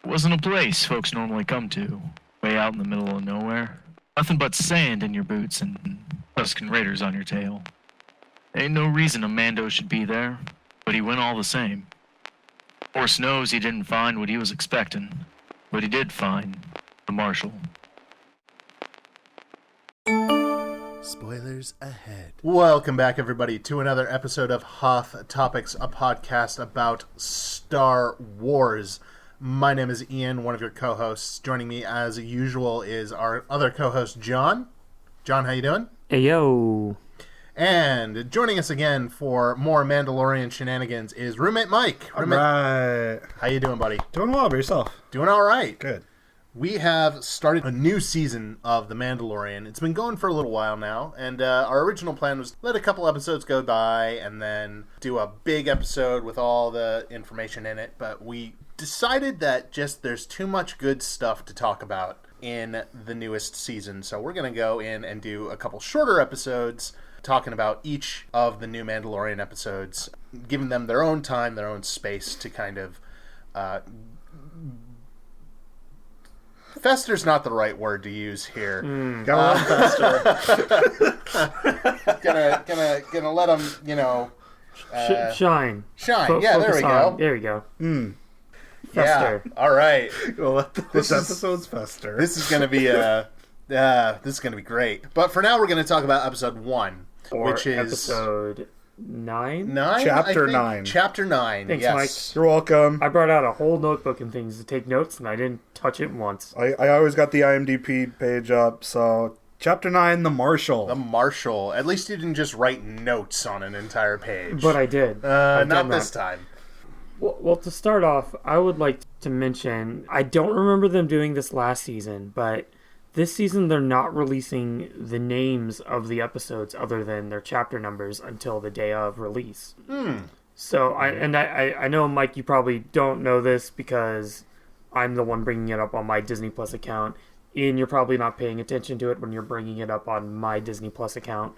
wasn't a place folks normally come to, way out in the middle of nowhere. Nothing but sand in your boots and Tusken Raiders on your tail. Ain't no reason a Mando should be there, but he went all the same. Horse knows he didn't find what he was expecting, but he did find the Marshal. Spoilers ahead. Welcome back, everybody, to another episode of Hoth Topics, a podcast about Star Wars. My name is Ian, one of your co-hosts. Joining me, as usual, is our other co-host, John. John, how you doing? Hey, yo. And joining us again for more Mandalorian shenanigans is roommate Mike. All right. How you doing, buddy? Doing well. By yourself? Doing all right. Good. We have started a new season of The Mandalorian. It's been going for a little while now, and our original plan was to let a couple episodes go by and then do a big episode with all the information in it, but we decided that just there's too much good stuff to talk about in the newest season, so we're going to go in and do a couple shorter episodes talking about each of the new Mandalorian episodes, giving them their own time, their own space to kind of... Fester's not the right word to use here. Go on, Fester. gonna let them, you know... Shine. Shine, yeah, there we go. There we go. Fester. Yeah, all right. We'll let this episode's fester. This is gonna be great. But for now, we're gonna talk about episode 1, which is episode 9. Chapter 9. Chapter 9. Thanks, yes. Mike. You're welcome. I brought out a whole notebook and things to take notes, and I didn't touch it once. I always got the IMDb page up, so... Chapter 9, The Marshal. The Marshal. At least you didn't just write notes on an entire page. But I did. Not this time. Well, to start off, I would like to mention, I don't remember them doing this last season, but this season they're not releasing the names of the episodes other than their chapter numbers until the day of release. So, I know, Mike, you probably don't know this because I'm the one bringing it up on my Disney Plus account. Ian, you're probably not paying attention to it when you're bringing it up on my Disney Plus account.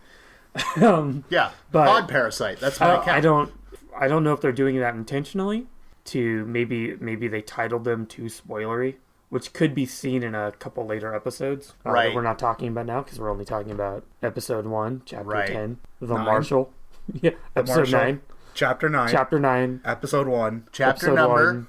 Yeah, but Pod Parasite. That's my account. I don't know if they're doing that intentionally. To maybe they titled them too spoilery, which could be seen in a couple later episodes. Right. That we're not talking about now because we're only talking about episode 1, chapter 10, The 9. Marshal. Yeah, episode Marshal. 9. Chapter 9. Chapter 9. Episode 1. Chapter episode number. 1,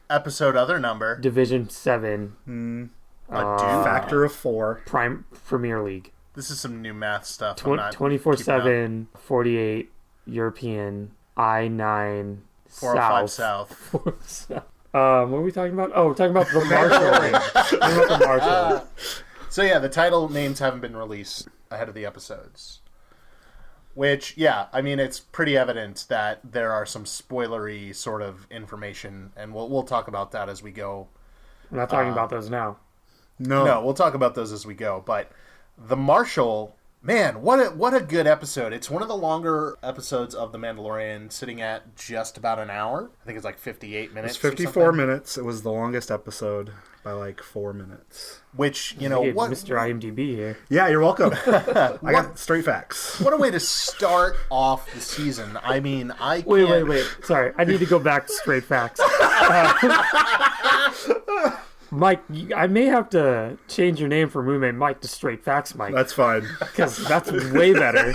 Episode other number. Division 7. Factor of 4. Prime Premier League. This is some new math stuff. 24/7, 48 European, I-9 405 South. South. What are we talking about? Oh, we're talking about the Marshal. Talking about the Marshal. So yeah, the title names haven't been released ahead of the episodes. Which, yeah, I mean, it's pretty evident that there are some spoilery sort of information, and we'll talk about that as we go. We're not talking about those now. No, we'll talk about those as we go. But The Marshal, man, what a good episode. It's one of the longer episodes of The Mandalorian, sitting at just about an hour. I think it's like 58 minutes. It's 54 minutes. It was the longest episode by like 4 minutes. Which, you know, what? Mr. IMDb here. Yeah, you're welcome. I got straight facts. What a way to start off the season. I mean, I can't... Wait. Sorry, I need to go back to straight facts. Mike, I may have to change your name from roommate Mike to Straight Facts Mike. That's fine. Because that's way better.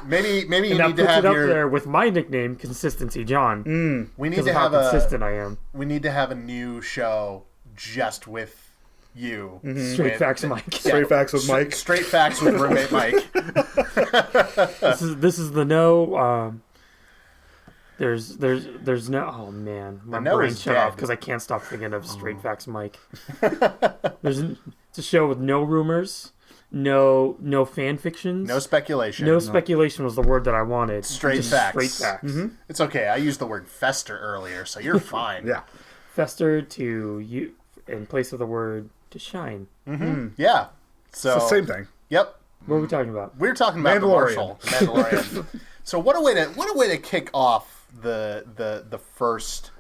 Maybe you and need to have it up your... there with my nickname, Consistency John. We need to how have consistent I am. We need to have a new show just with you. Straight Facts Mike. Straight Facts with Mike. Straight Facts with roommate Mike. This is the no... There's no... Oh, man. My brain shut off because I can't stop thinking of Straight Facts Mike. It's a show with no rumors, no fan fictions. No speculation. No speculation was the word that I wanted. Straight facts. Straight facts. It's okay. I used the word fester earlier, so you're fine. Yeah. Fester to you in place of the word to shine. Yeah. So It's the same thing. Yep. What are we talking about? We're talking about Mandalorian. The Mandalorian. So what a way to kick off the first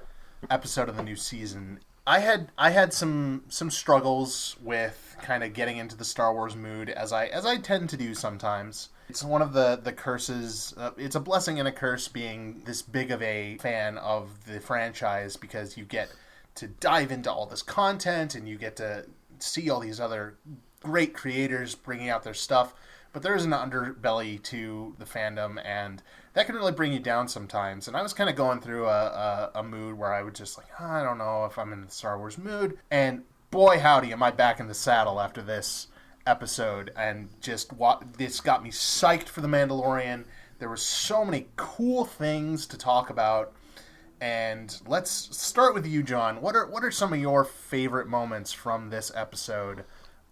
episode of the new season. I had some struggles with kind of getting into the Star Wars mood as I tend to do sometimes. It's one of the curses. It's a blessing and a curse being this big of a fan of the franchise because you get to dive into all this content, and you get to see all these other great creators bringing out their stuff. But there is an underbelly to the fandom, and that can really bring you down sometimes. And I was kind of going through a mood where I would just like, I don't know if I'm in the Star Wars mood. And boy, howdy, am I back in the saddle after this episode. And just this got me psyched for The Mandalorian. There were so many cool things to talk about. And let's start with you, John. What are some of your favorite moments from this episode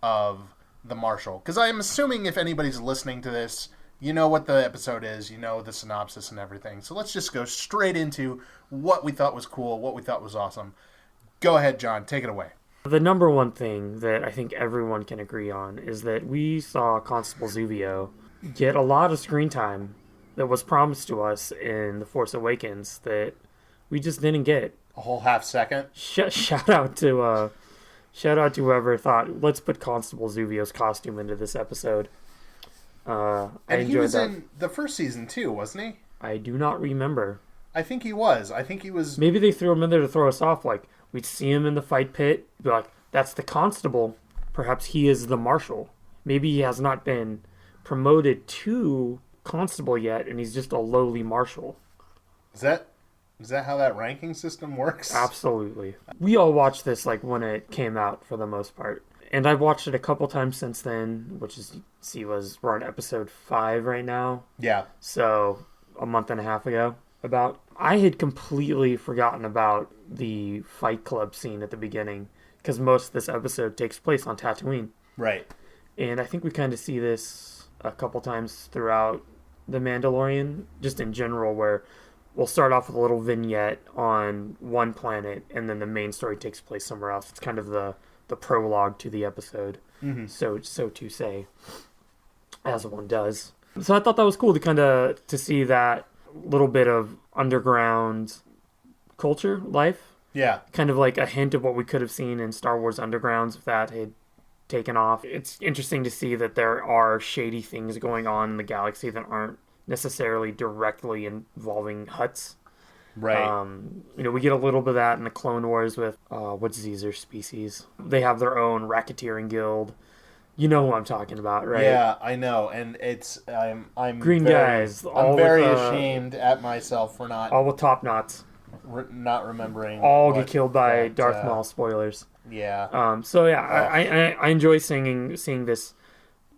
of The Marshal? Because I'm assuming if anybody's listening to this, you know what the episode is, you know the synopsis and everything. So let's just go straight into what we thought was cool, what we thought was awesome. Go ahead, John. Take it away. The number one thing that I think everyone can agree on is that we saw Constable Zuvio get a lot of screen time that was promised to us in The Force Awakens that we just didn't get. A whole half second? Shout out to whoever thought, let's put Constable Zuvio's costume into this episode. I and he was that. in the first season too, wasn't he? I do not remember. I think he was. Maybe they threw him in there to throw us off. Like, we'd see him in the fight pit, be like, that's the constable. Perhaps he is the marshal. Maybe he has not been promoted to constable yet, and he's just a lowly marshal. Is that how that ranking system works? Absolutely. We all watched this like when it came out for the most part. And I've watched it a couple times since then, which is, we're on episode 5 right now. Yeah. So, a month and a half ago, about. I had completely forgotten about the Fight Club scene at the beginning, because most of this episode takes place on Tatooine. Right. And I think we kind of see this a couple times throughout The Mandalorian, just in general, where we'll start off with a little vignette on one planet, and then the main story takes place somewhere else. It's kind of the prologue to the episode, so to say, as one does. So I thought that was cool to see that little bit of underground culture life. Yeah. Kind of like a hint of what we could have seen in Star Wars Undergrounds if that had taken off. It's interesting to see that there are shady things going on in the galaxy that aren't necessarily directly involving Hutts. Right. We get a little bit of that in the Clone Wars with, what's Caesar species? They have their own racketeering guild. You know who I'm talking about, right? Yeah, I know, and I'm Green guys. I'm very ashamed at myself for not all with top knots, not remembering. All get killed by Darth Maul. Spoilers. Yeah. So yeah, I enjoy seeing this.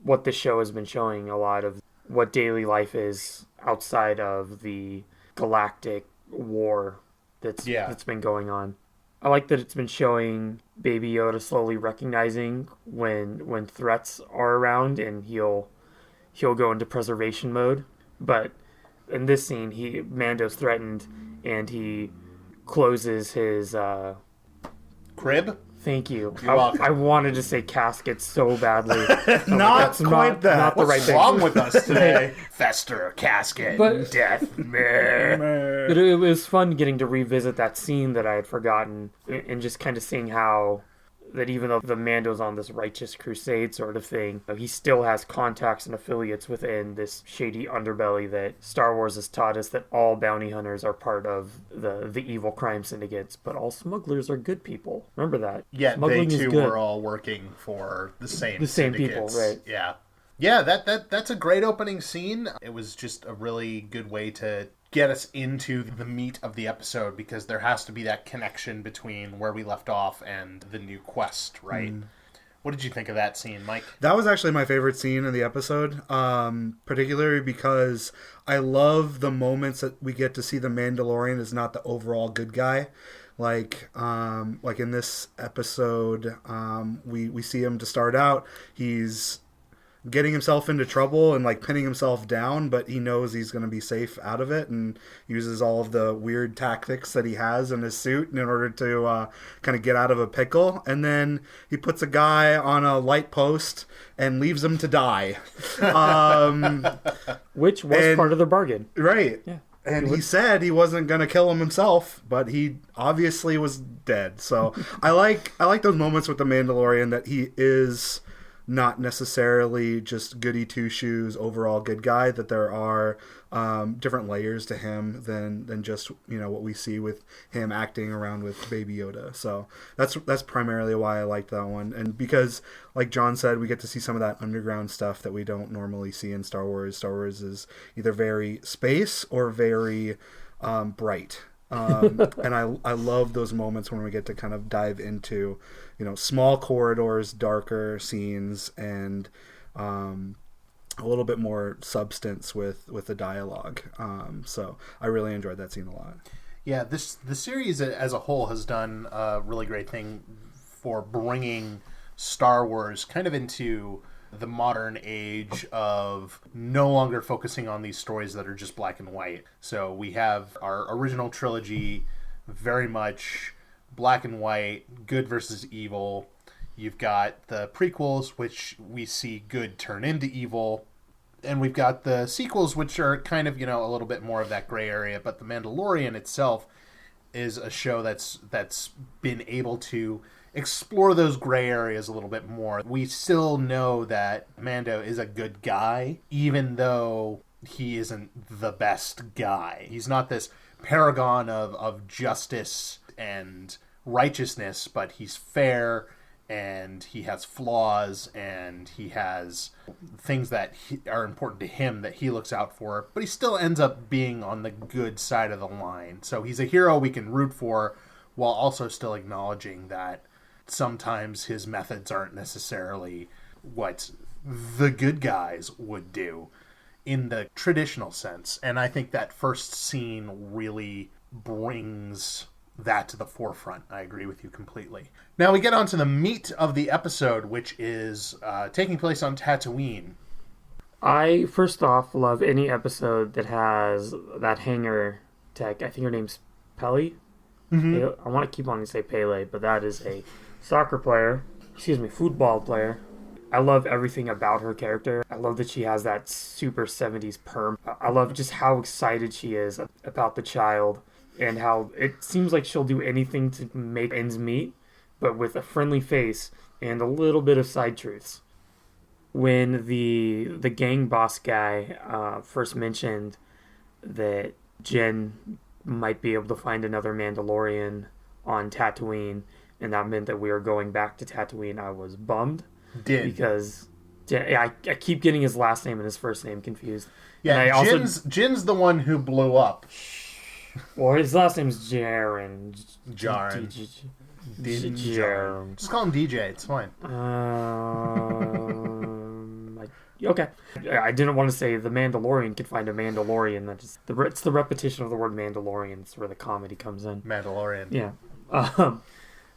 What this show has been showing a lot of what daily life is outside of the galactic war that's been going on. I like that it's been showing Baby Yoda slowly recognizing when threats are around, and he'll go into preservation mode. But in this scene, Mando's threatened, and he closes his crib. Thank you. You're welcome. I wanted to say casket so badly. Not quite that. Not the right thing. What's wrong with us today? Fester, casket, death. But it was fun getting to revisit that scene that I had forgotten, and just kind of seeing how that even though the Mando's on this righteous crusade sort of thing, he still has contacts and affiliates within this shady underbelly that Star Wars has taught us that all bounty hunters are part of the evil crime syndicates, but all smugglers are good people. Remember that. Yeah, Smuggling they is too good. were all working for the same people, right? Yeah. Yeah, that's a great opening scene. It was just a really good way to get us into the meat of the episode, because there has to be that connection between where we left off and the new quest, right? What did you think of that scene, Mike? That was actually my favorite scene in the episode, particularly because I love the moments that we get to see the Mandalorian is not the overall good guy. Like in this episode, we see him to start out. He's getting himself into trouble and like pinning himself down, but he knows he's going to be safe out of it, and uses all of the weird tactics that he has in his suit in order to kind of get out of a pickle. And then he puts a guy on a light post and leaves him to die, which was part of the bargain, right? Yeah. And he said he wasn't going to kill him himself, but he obviously was dead. So I like those moments with the Mandalorian, that he is not necessarily just goody two shoes overall good guy, that there are different layers to him than just what we see with him acting around with Baby Yoda. So that's primarily why I liked that one, and because like John said, we get to see some of that underground stuff that we don't normally see in Star Wars. Star Wars is either very space or very bright. And I love those moments when we get to kind of dive into small corridors, darker scenes, and a little bit more substance with the dialogue. So I really enjoyed that scene a lot. Yeah, the series as a whole has done a really great thing for bringing Star Wars kind of into the modern age of no longer focusing on these stories that are just black and white. So we have our original trilogy, very much black and white, good versus evil. You've got the prequels, which we see good turn into evil. And we've got the sequels, which are kind of, a little bit more of that gray area. But The Mandalorian itself is a show that's been able to explore those gray areas a little bit more. We still know that Mando is a good guy, even though he isn't the best guy. He's not this paragon of justice and righteousness, but he's fair, and he has flaws, and he has things that are important to him that he looks out for, but he still ends up being on the good side of the line. So he's a hero we can root for, while also still acknowledging that sometimes his methods aren't necessarily what the good guys would do in the traditional sense. And I think that first scene really brings that to the forefront. I agree with you completely. Now we get on to the meat of the episode, which is taking place on Tatooine. I, first off, love any episode that has that hanger tech. I think her name's Pelly. Mm-hmm. I want to keep wanting to say Pele, but that is a football player. I love everything about her character. I love that she has that super 70s perm. I love just how excited she is about the child, and how it seems like she'll do anything to make ends meet, but with a friendly face and a little bit of side truths. When the gang boss guy first mentioned that Jen might be able to find another Mandalorian on Tatooine, and that meant that we were going back to Tatooine, I was bummed. Because I keep getting his last name and his first name confused. Yeah, and Jin's the one who blew up. Well, his last name's Jaren. Jaren. Jaren. Just call him DJ. It's fine. Okay. I didn't want to say the Mandalorian could find a Mandalorian. It's the repetition of the word Mandalorian. It's where the comedy comes in. Mandalorian. Yeah.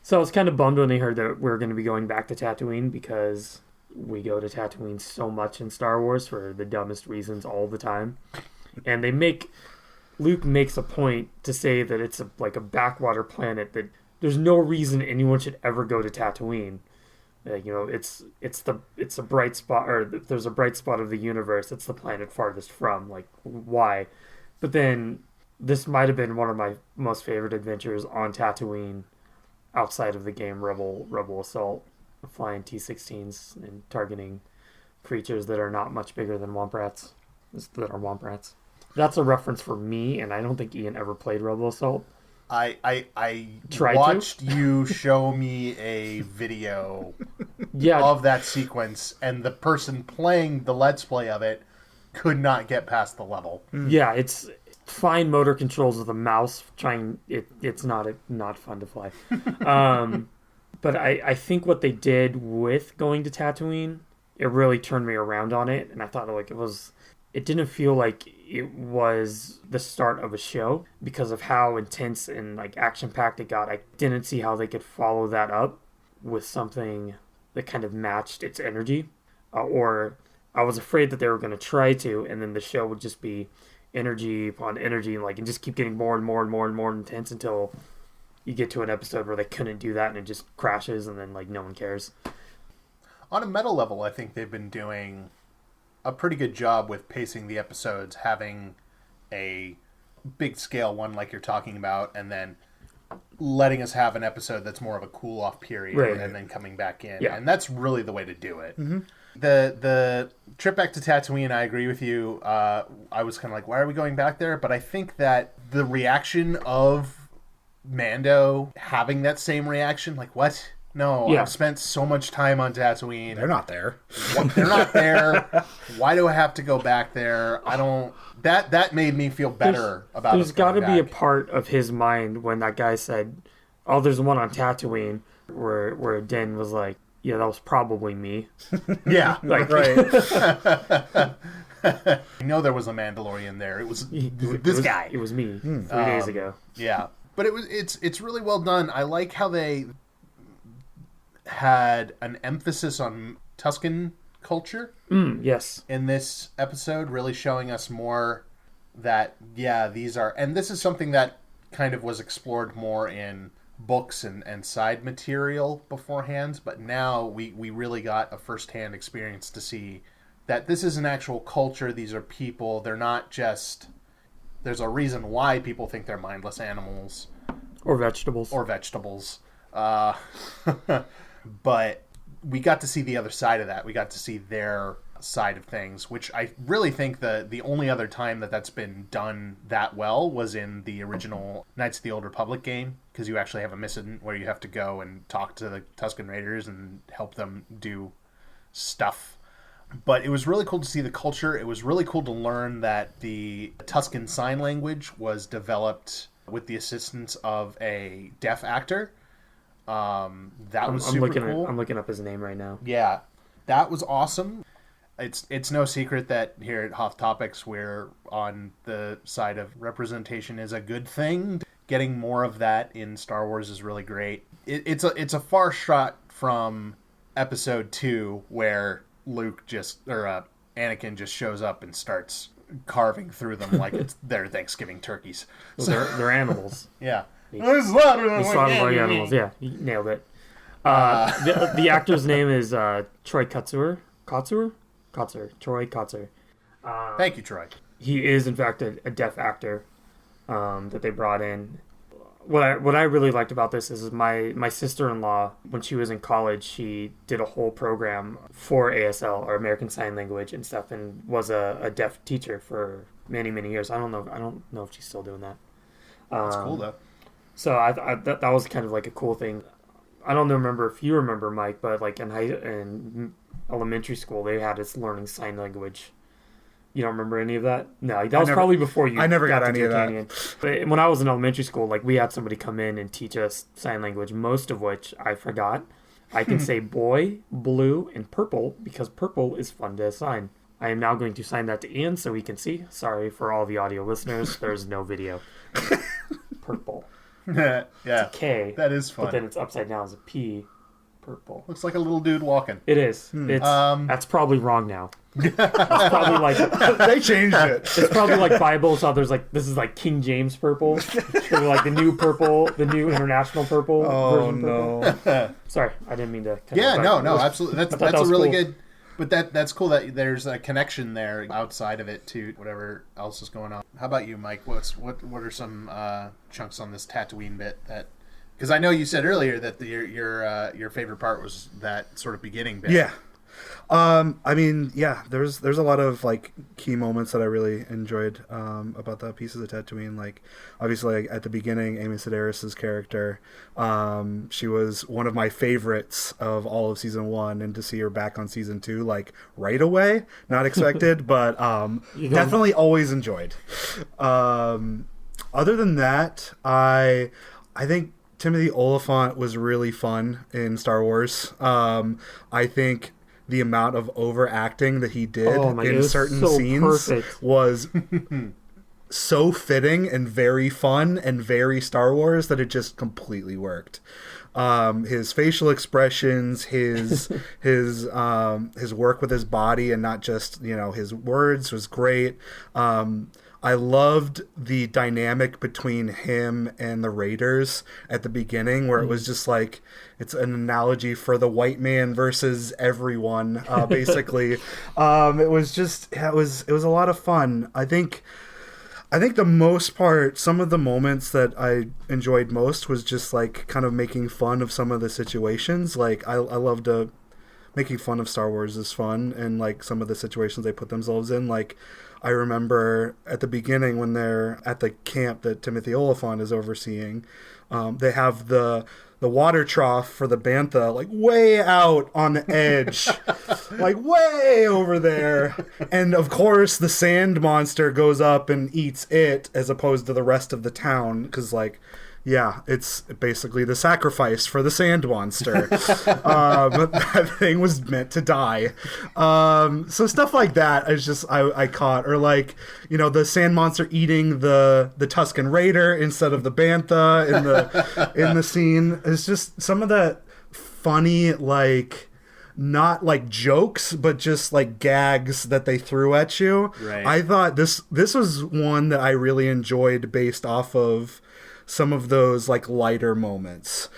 So I was kind of bummed when they heard that we were going to be going back to Tatooine, because we go to Tatooine so much in Star Wars for the dumbest reasons all the time. And Luke makes a point to say that it's like a backwater planet, that there's no reason anyone should ever go to Tatooine. It's a bright spot, or if there's a bright spot of the universe, it's the planet farthest from. Like, why? But then this might have been one of my most favorite adventures on Tatooine outside of the game Rebel Assault, flying T-16s and targeting creatures that are not much bigger than womp rats. That's a reference for me, and I don't think Ian ever played Rebel Assault. I watched you show me a video of that sequence, and the person playing the Let's Play of it could not get past the level. Yeah, it's fine motor controls with a mouse. It's not fun to fly. But I think what they did with going to Tatooine, it really turned me around on it, and I thought it didn't feel like it was the start of a show because of how intense and like action-packed it got. I didn't see how they could follow that up with something that kind of matched its energy, or I was afraid that they were going to try to, and then the show would just be energy upon energy, and just keep getting more and more and more and more intense until you get to an episode where they couldn't do that and it just crashes, and then no one cares. On a meta level, I think they've been doing a pretty good job with pacing the episodes, having a big scale one like you're talking about, and then letting us have an episode that's more of a cool off period, and then coming back in. Yeah. And that's really the way to do it. Mm-hmm. The trip back to Tatooine, I agree with you. I was kind of like, why are we going back there? But I think that the reaction of Mando having that same reaction, like, what? No, Yeah. I've spent so much time on Tatooine. They're not there. They're not there. Why do I have to go back there? I don't. That made me feel better about. There's got to going be a back. part of his mind when that guy said, "Oh, there's one on Tatooine," where Din was like, "Yeah, that was probably me." Yeah, Like, Right. I know there was a Mandalorian there. It was this guy. It was me 3 days ago. Yeah, but it's really well done. I like how they had an emphasis on Tuscan culture Yes. in this episode, really showing us more that these are, and this is something that kind of was explored more in books and side material beforehand, but now we really got a first-hand experience to see that this is an actual culture. These are people. They're not just, there's a reason why people think they're mindless animals Or vegetables. or vegetables. But we got to see the other side of that. We got to see their side of things, which I really think the only other time that's been done that well was in the original Knights of the Old Republic game, because you actually have a mission where you have to go and talk to the Tusken Raiders and help them do stuff. But it was really cool to see the culture. It was really cool to learn that the Tuscan Sign Language was developed with the assistance of a deaf actor. That was super cool. I'm looking up his name right now. Yeah, that was awesome. It's no secret that here at Hoth Topics we're on the side of representation is a good thing. Getting more of that in Star Wars is really great. It's a far shot from Episode 2 where Anakin just shows up and starts carving through them like it's their Thanksgiving turkeys. Well, they're animals. Yeah. He slaughter like animals. Yeah, you nailed it. The actor's name is Troy Kotsur. Troy Kotsur. Thank you, Troy. He is, in fact, a deaf actor that they brought in. What I really liked about this is my sister-in-law, when she was in college, she did a whole program for ASL, or American Sign Language and stuff, and was a deaf teacher for many, many years. I don't know if she's still doing that. That's cool, though. So that was kind of like a cool thing. I don't remember if you remember, Mike, but like in elementary school, they had us learning sign language. You don't remember any of that? No, that was probably before you. I never got to any of that. Canyon. But when I was in elementary school, like we had somebody come in and teach us sign language, most of which I forgot. I can say boy, blue, and purple because purple is fun to assign. I am now going to sign that to Ian so he can see. Sorry for all the audio listeners. There's no video. Purple. Yeah. K. That is fun. But then it's upside down as a P. Purple. Looks like a little dude walking. It is. It's that's probably wrong now. It's probably like They changed it. it's probably like Bible. So there's like this is like King James purple. Or like the new purple, the new international purple. Oh version purple. no. Sorry, I didn't mean to. Yeah, cut no, that. absolutely. That's that a was really cool. good. But that's cool that there's a connection there outside of it to whatever else is going on. How about you, Mike? What are some chunks on this Tatooine bit that? Because I know you said earlier that your favorite part was that sort of beginning bit. Yeah. I mean, yeah, there's a lot of like key moments that I really enjoyed about the pieces of Tatooine. Like, obviously, like, at the beginning, Amy Sedaris' character, she was one of my favorites of all of season 1, and to see her back on season 2, like right away, not expected, but definitely always enjoyed. Other than that, I think Timothy Oliphant was really fun in Star Wars. I think the amount of overacting that he did in certain so scenes perfect. was so fitting and very fun and very Star Wars that it just completely worked. His facial expressions, his work with his body and not just, his words was great. I loved the dynamic between him and the Raiders at the beginning, where it was just like, it's an analogy for the white man versus everyone, basically. It was a lot of fun. I think the most part, some of the moments that I enjoyed most was just like kind of making fun of some of the situations. Like I loved making fun of Star Wars is fun, and like some of the situations they put themselves in. Like, I remember at the beginning when they're at the camp that Timothy Oliphant is overseeing, they have the water trough for the bantha like way out on the edge, like way over there, and of course the sand monster goes up and eats it as opposed to the rest of the town, because like, yeah, it's basically the sacrifice for the sand monster. That thing was meant to die. So stuff like that is just I caught, or like, you know, the sand monster eating the Tusken Raider instead of the bantha in the scene. It's just some of the funny, like, not like jokes, but just like gags that they threw at you. Right. I thought this was one that I really enjoyed based off of some of those like lighter moments.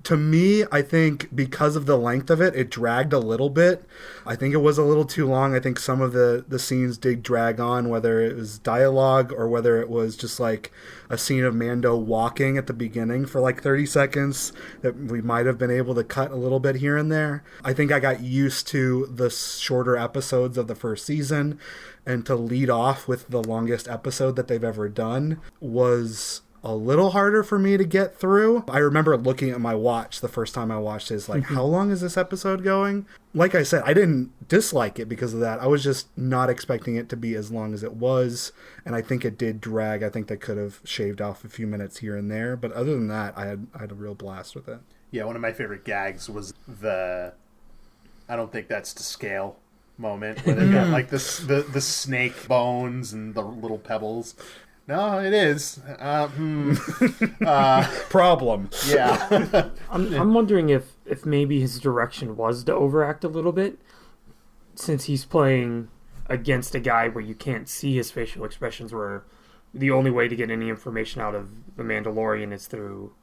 To me, I think because of the length of it, it dragged a little bit. I think it was a little too long. I think some of the scenes did drag on, whether it was dialogue or whether it was just like a scene of Mando walking at the beginning for like 30 seconds that we might have been able to cut a little bit here and there. I think I got used to the shorter episodes of the first season, and to lead off with the longest episode that they've ever done was a little harder for me to get through. I remember looking at my watch the first time I watched it, it's like, how long is this episode going? Like I said, I didn't dislike it because of that. I was just not expecting it to be as long as it was, and I think it did drag. I think they could have shaved off a few minutes here and there, but other than that, I had a real blast with it. Yeah, one of my favorite gags was the I don't think that's to scale moment where they've got like the snake bones and the little pebbles. No, it is. Problem. Yeah. I'm wondering if maybe his direction was to overact a little bit, since he's playing against a guy where you can't see his facial expressions, where the only way to get any information out of the Mandalorian is through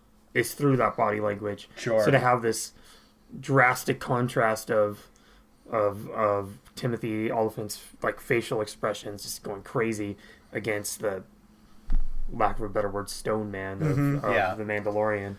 that body language. Sure. So to have this drastic contrast of Timothy Oliphant's like facial expressions just going crazy against the, lack of a better word, stone man of the Mandalorian.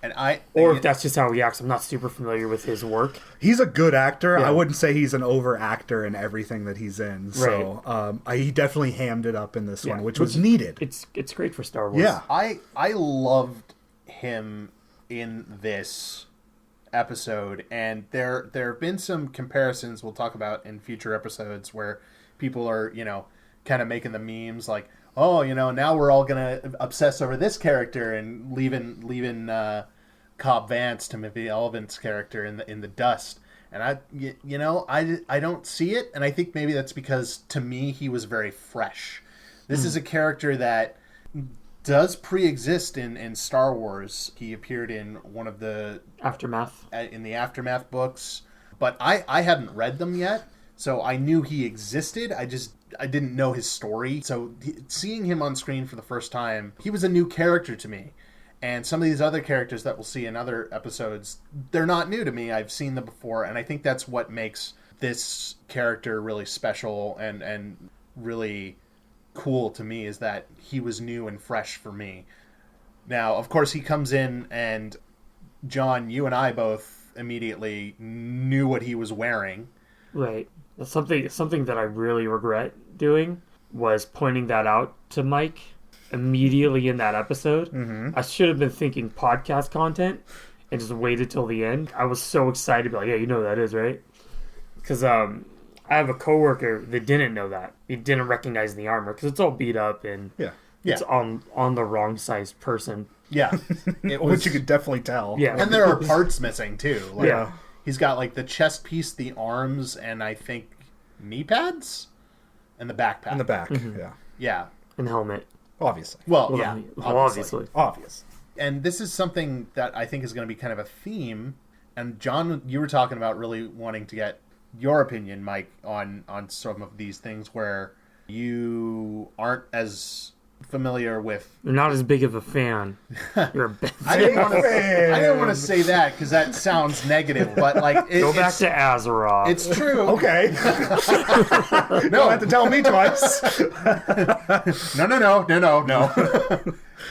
And if that's just how he acts. I'm not super familiar with his work. He's a good actor. Yeah. I wouldn't say he's an over actor in everything that he's in. So he definitely hammed it up in this one, which was needed. It's great for Star Wars. Yeah. I loved him in this episode, and there have been some comparisons we'll talk about in future episodes where people are, you know, kind of making the memes like, oh, you know, now we're all gonna obsess over this character and leaving Cobb Vanth, Timothy Oliphant's character, in the dust. And I don't see it, and I think maybe that's because to me he was very fresh. This is a character that does pre-exist in Star Wars. He appeared in one of the Aftermath books, but I hadn't read them yet, so I knew he existed. I didn't know his story. So seeing him on screen for the first time, he was a new character to me. And some of these other characters that we'll see in other episodes, they're not new to me. I've seen them before, and I think that's what makes this character really special and really cool to me, is that he was new and fresh for me. Now, of course, he comes in, and John, you and I both immediately knew what he was wearing. Right. Something that I really regret doing was pointing that out to Mike immediately in that episode. I should have been thinking podcast content and just waited till the end. I was so excited to be like, yeah, you know who that is, right? Because I have a coworker that didn't know that. He didn't recognize the armor because it's all beat up and it's on the wrong sized person. Yeah. Which you could definitely tell. Yeah. And there are parts missing, too. Like, yeah. He's got, like, the chest piece, the arms, and I think knee pads? And the backpack. In the back, Yeah. And helmet. Obviously. Well, yeah. Obviously. Obvious. And this is something that I think is going to be kind of a theme. And, John, you were talking about really wanting to get your opinion, Mike, on some of these things where you aren't as familiar with... You're not as big of a fan. You're a big fan. I didn't want to say that because that sounds negative, but like go back to Azeroth. It's true. Okay. No, you have to tell me twice. No.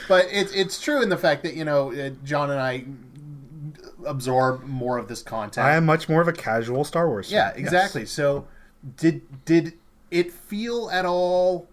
But it's true in the fact that, you know, John and I absorb more of this content. I am much more of a casual Star Wars fan. Yeah, exactly. Yes. So, did it feel at all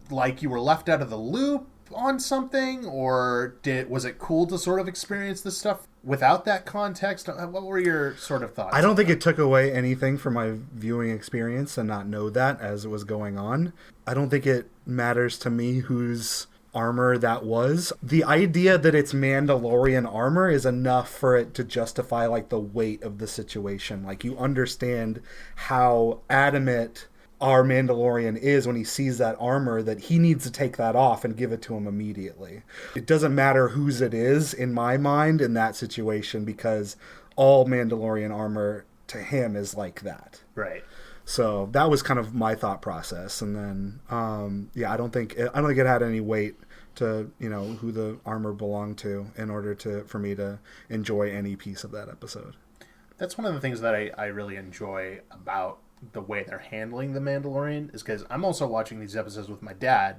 like you were left out of the loop on something, or was it cool to sort of experience this stuff without that context? What were your sort of thoughts? I don't think it took away anything from my viewing experience and not know that as it was going on. I don't think it matters to me whose armor that was. The idea that it's Mandalorian armor is enough for it to justify like the weight of the situation. Like you understand how adamant our Mandalorian is when he sees that armor, that he needs to take that off and give it to him immediately. It doesn't matter whose it is in my mind in that situation, because all Mandalorian armor to him is like that. Right. So that was kind of my thought process, and then I don't think it had any weight to who the armor belonged to in order for me to enjoy any piece of that episode. That's one of the things that I really enjoy about the way they're handling the Mandalorian, is because I'm also watching these episodes with my dad,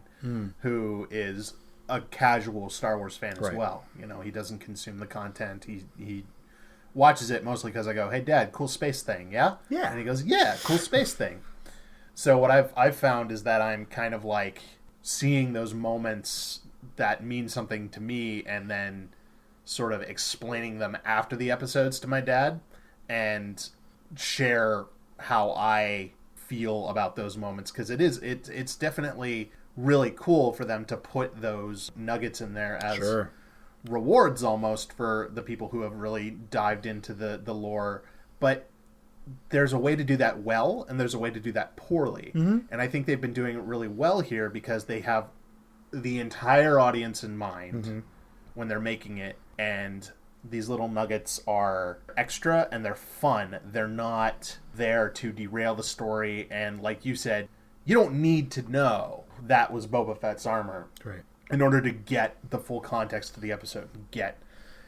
who is a casual Star Wars fan as well. He doesn't consume the content. He watches it mostly because I go, "Hey, Dad, cool space thing, yeah?" Yeah. And he goes, "Yeah, cool space thing." So what I've found is that I'm kind of like seeing those moments that mean something to me, and then sort of explaining them after the episodes to my dad, and share how I feel about those moments, because it's definitely really cool for them to put those nuggets in there as rewards almost for the people who have really dived into the lore. But there's a way to do that well, and there's a way to do that poorly. And I think they've been doing it really well here, because they have the entire audience in mind when they're making it, and these little nuggets are extra and they're fun. They're not there to derail the story, and like you said, you don't need to know that was Boba Fett's armor in order to get the full context of the episode.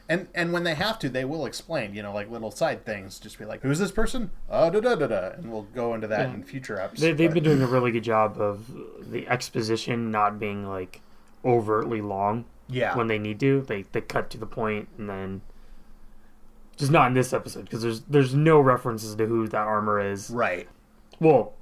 And when they have to, they will explain, like little side things. Just be like, who's this person? And we'll go into that in future episodes. They've been doing a really good job of the exposition not being like overtly long. Yeah. When they need to, they cut to the point, and then just not in this episode, because there's no references to who that armor is. Right. Well,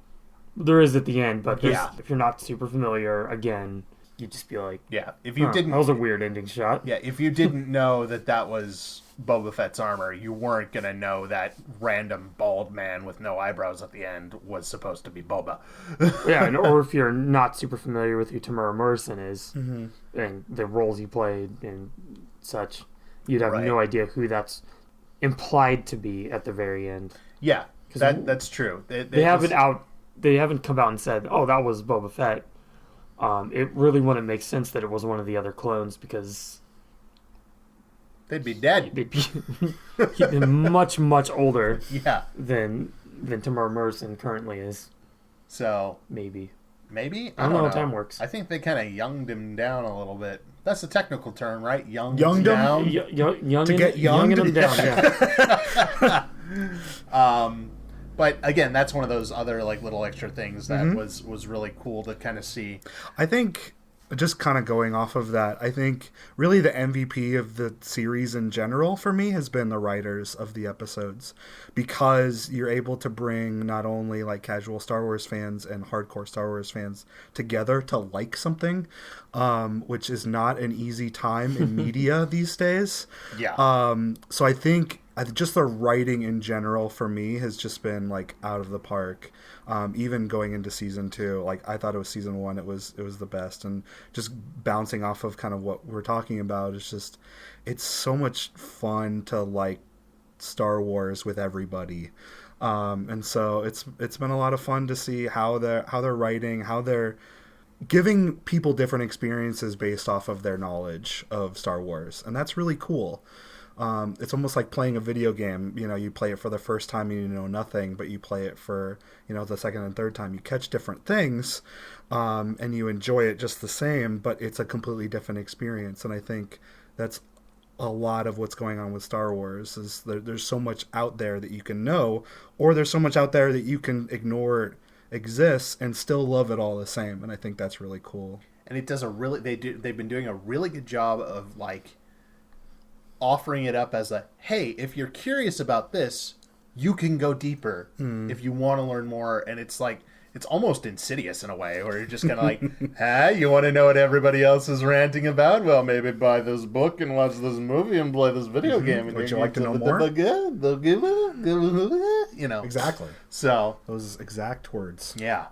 there is at the end, but if you're not super familiar, again, you'd just be like, if you didn't, that was a weird ending shot. Yeah, if you didn't know that was Boba Fett's armor, you weren't gonna know that random bald man with no eyebrows at the end was supposed to be Boba. Or if you're not super familiar with who Tamara Morrison is and the roles he played and such, you'd have no idea who that's implied to be at the very end. Yeah, that's true. They haven't come out and said, "Oh, that was Boba Fett." It really wouldn't make sense that it was one of the other clones, because they'd be dead. He'd been much, much older than Tamara Morrison currently is. So maybe I don't know how time works. I think they kind of younged him down a little bit. That's the technical term, right? Younged down. To get younged him down. Yeah. But again, that's one of those other like little extra things that was really cool to kind of see. I think, just kind of going off of that, I think really the MVP of the series in general for me has been the writers of the episodes, because you're able to bring not only like casual Star Wars fans and hardcore Star Wars fans together to like something, which is not an easy time in media these days. So I think just the writing in general for me has just been like out of the park. Even going into season 2, like I thought it was season 1, it was the best. And just bouncing off of kind of what we're talking about, it's so much fun to like Star Wars with everybody. And so it's been a lot of fun to see how they're writing, how they're giving people different experiences based off of their knowledge of Star Wars, and that's really cool. It's almost like playing a video game. You play it for the first time and you know nothing, but you play it for the second and third time. You catch different things, and you enjoy it just the same, but it's a completely different experience. And I think that's a lot of what's going on with Star Wars. Is there's so much out there that you can know, or there's so much out there that you can ignore exists and still love it all the same. And I think that's really cool. And it does they've been doing a really good job of like offering it up as a, hey, if you're curious about this, you can go deeper if you want to learn more. And it's like, it's almost insidious in a way, where you're just kind of like, hey, you want to know what everybody else is ranting about? Well, maybe buy this book and watch this movie and play this video game. Would you like to know more? You know. Exactly. So. Those exact words. Yeah.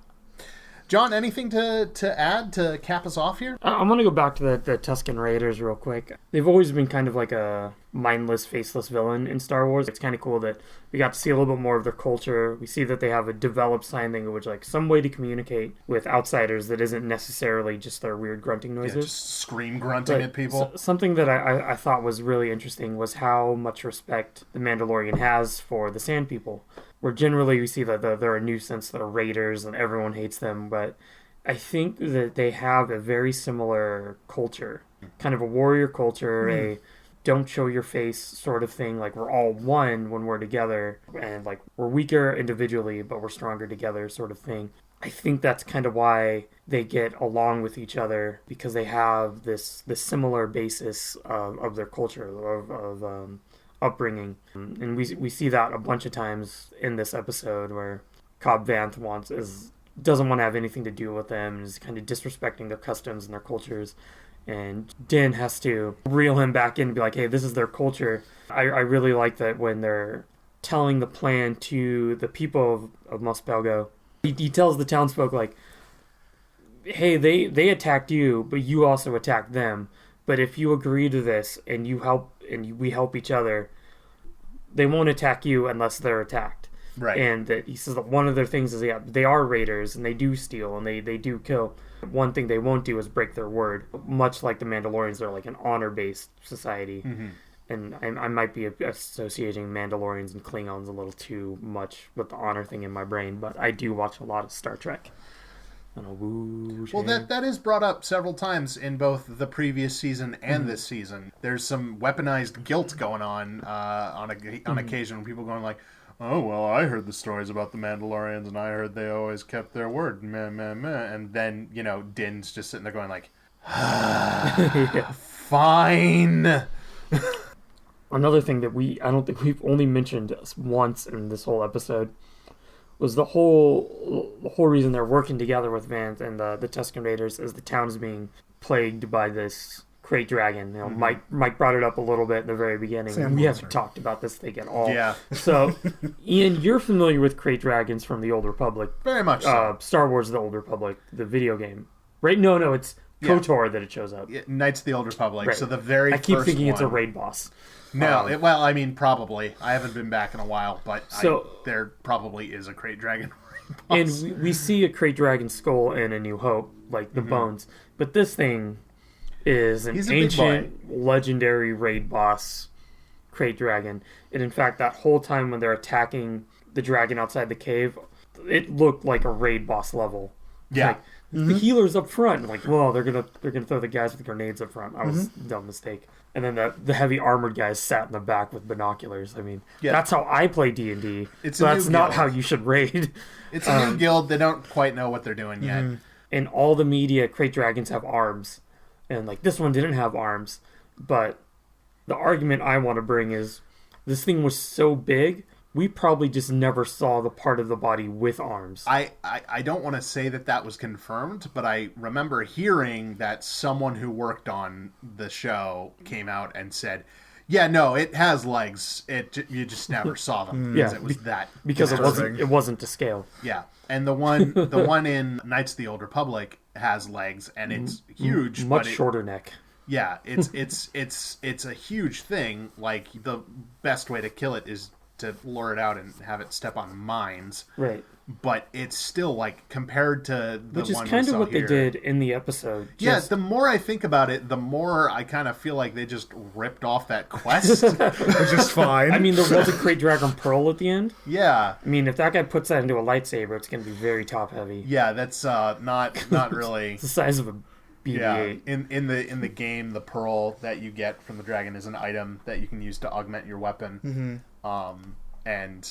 John, anything to add to cap us off here? I'm going to go back to the Tusken Raiders real quick. They've always been kind of like a mindless, faceless villain in Star Wars. It's kind of cool that we got to see a little bit more of their culture. We see that they have a developed sign language, like some way to communicate with outsiders that isn't necessarily just their weird grunting noises. Yeah, just scream grunting at people. Something that I thought was really interesting was how much respect the Mandalorian has for the Sand People. Where generally we see that they're a nuisance, they're raiders, and everyone hates them, but I think that they have a very similar culture, kind of a warrior culture, a don't show your face sort of thing, like we're all one when we're together, and like we're weaker individually, but we're stronger together sort of thing. I think that's kind of why they get along with each other, because they have this similar basis of their culture, of upbringing. And we see that a bunch of times in this episode, where Cobb Vanth doesn't want to have anything to do with them and is kind of disrespecting their customs and their cultures, and Din has to reel him back in and be like, hey, this is their culture. I really like that when they're telling the plan to the people of Mos Pelgo, he tells the townsfolk, like, hey, they attacked you, but you also attacked them, but if you agree to this and you help and we help each other, they won't attack you unless they're attacked. Right. And that he says that one of their things is, yeah, they are raiders and they do steal and they do kill. One thing they won't do is break their word. Much like the Mandalorians, they're like an honor-based society. Mm-hmm. And I might be associating Mandalorians and Klingons a little too much with the honor thing in my brain, but I do watch a lot of Star Trek. Well, that is brought up several times in both the previous season and this season. There's some weaponized guilt going on occasion, when people going like, oh, well, I heard the stories about the Mandalorians, and I heard they always kept their word, meh, meh, meh. And then, Din's just sitting there going like, fine. Another thing that I don't think we've only mentioned once in this whole episode was the whole reason they're working together with Vanth and the Tusken Raiders is the town is being plagued by this Krayt Dragon. Mike brought it up a little bit in the very beginning. We haven't talked about this thing at all. Yeah. So, Ian, you're familiar with Krayt Dragons from the Old Republic. Very much so. Star Wars The Old Republic, the video game. Right? No, it's KOTOR that it shows up. Knights of the Old Republic. Right. So the very first I keep thinking one. It's a raid boss. No, probably. I haven't been back in a while, but there probably is a Krayt Dragon. And we see a Krayt Dragon skull in A New Hope, like the bones. But this thing is an ancient, legendary raid boss Krayt Dragon. And in fact, that whole time when they're attacking the dragon outside the cave, it looked like a raid boss level. Yeah. Like, the healers up front. I'm like, whoa, they're gonna throw the guys with grenades up front. I was dumb mistake. And then the heavy armored guys sat in the back with binoculars. I mean, that's how I play D&D. So that's not how you should raid. It's a new guild. They don't quite know what they're doing yet. In all the media, Krayt Dragons have arms. And like this one didn't have arms. But the argument I want to bring is this thing was so big, we probably just never saw the part of the body with arms. I don't want to say that was confirmed, but I remember hearing that someone who worked on the show came out and said, yeah, no, it has legs. You just never saw them. Because it was that. Because it wasn't to scale. Yeah. And the one in Knights of the Old Republic has legs, and it's huge. Much shorter neck. Yeah, it's a huge thing. Like, the best way to kill it is to lure it out and have it step on mines. Right. But it's still, like, compared to the Which is one kind we of saw what here. they did in the episode. Yeah, the more I think about it, the more I kind of feel like they just ripped off that quest. Which is fine. I mean, there was a Krayt Dragon Pearl at the end. Yeah. I mean, if that guy puts that into a lightsaber, it's going to be very top heavy. Yeah, that's not really... It's the size of a BB-8. Yeah, in the game, the pearl that you get from the dragon is an item that you can use to augment your weapon. And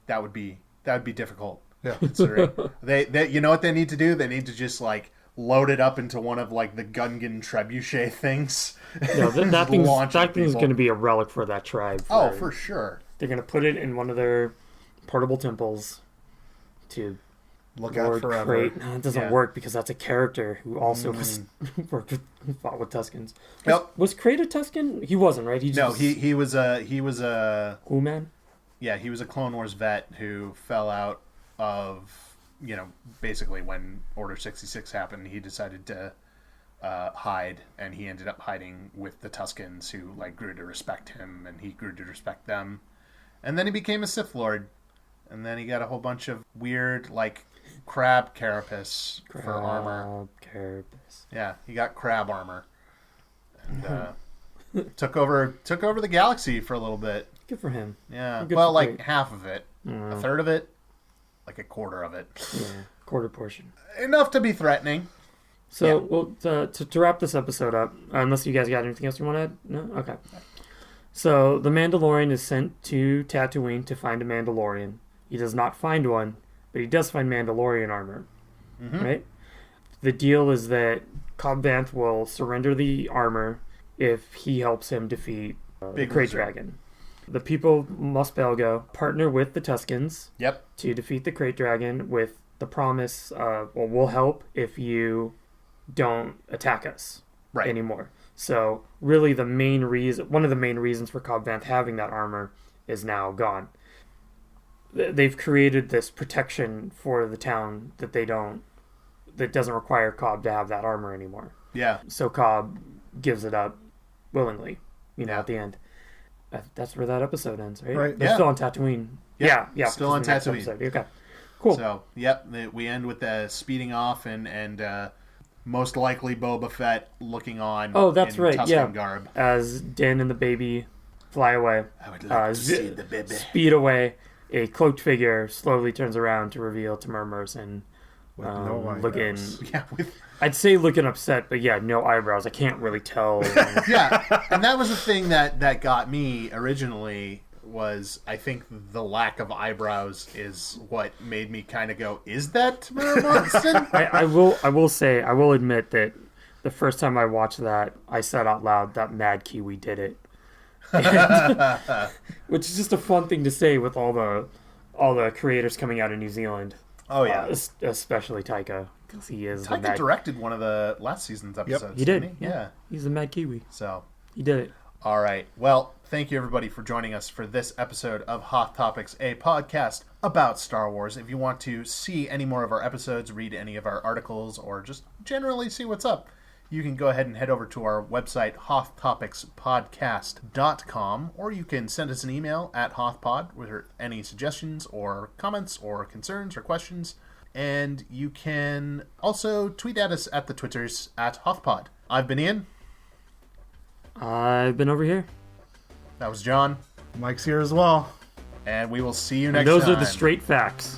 that would be difficult. Yeah. Considering they you know what they need to do? They need to just like loaded up into one of like the Gungan trebuchet things. No, that thing's Launching going to be a relic for that tribe. Oh, for sure. They're going to put it in one of their portable temples to Look out Lord forever. Crate. No, it doesn't Yeah. work because that's a character who also was fought with Tuskens. Yep. Was Crate a Tusken? He wasn't, right? No, he was a Cool man. yeah, he was a Clone Wars vet who fell out of, basically when Order 66 happened, he decided to hide, and he ended up hiding with the Tuskens, who like grew to respect him, and he grew to respect them, and then he became a Sith Lord, and then he got a whole bunch of weird like crab carapace for armor. Carapace. Yeah, he got crab armor, and took over the galaxy for a little bit. Good for him. Yeah, Good well, for like Crate. half of it, a third of it, like a quarter of it, Yeah, quarter portion. enough to be threatening. So, Yeah. well, to wrap this episode up, unless you guys got anything else you want to add? No? Okay. So, the Mandalorian is sent to Tatooine to find a Mandalorian. He does not find one, but he does find Mandalorian armor. Right? The deal is that Cobb Vanth will surrender the armor if he helps him defeat the Big Krayt Wizard. Dragon. The people of Mos Pelgo partner with the Tuskens Yep. to defeat the Krayt Dragon with the promise of, well, we'll help if you don't attack us Right. anymore. So really one of the main reasons for Cobb Vanth having that armor is now gone. They've created this protection for the town that doesn't require Cobb to have that armor anymore. Yeah. So Cobb gives it up willingly, Yeah. at the end. That's where that episode ends, right? Right. They're Yeah. still on Tatooine. Yeah, Yeah. still on this is the Tatooine. next episode. Okay. Cool. So, yep, we end with the speeding off and most likely Boba Fett looking on. Oh, that's in right. Tusken Yeah. garb. As Din and the baby fly away, I would like to see the baby. speed away, a cloaked figure slowly turns around to reveal to Murmurs and With no looking. eyebrows. Yeah, I'd say looking upset, but yeah, no eyebrows. I can't really tell. yeah, and that was the thing that got me originally. Was I think the lack of eyebrows is what made me kind of go, is that Tamara Morrison? I will admit that the first time I watched that, I said out loud that Mad Kiwi did it, which is just a fun thing to say with all the creators coming out of New Zealand. Oh yeah, especially Taika, because he is. Taika directed one of the last season's episodes. He did. didn't he? Yeah. He's a Mad Kiwi. So He did it. all right. Well, thank you everybody for joining us for this episode of Hoth Topics, a podcast about Star Wars. If you want to see any more of our episodes, read any of our articles, or just generally see what's up, you can go ahead and head over to our website, hothtopicspodcast.com, or you can send us an email at hothpod with any suggestions or comments or concerns or questions. And you can also tweet at us at the Twitters at hothpod. I've been Ian. I've been over here. That was John. Mike's here as well. And we will see you And next those time. are the straight facts.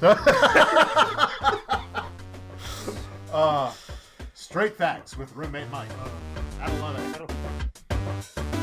Straight Facts with roommate Mike. I love it.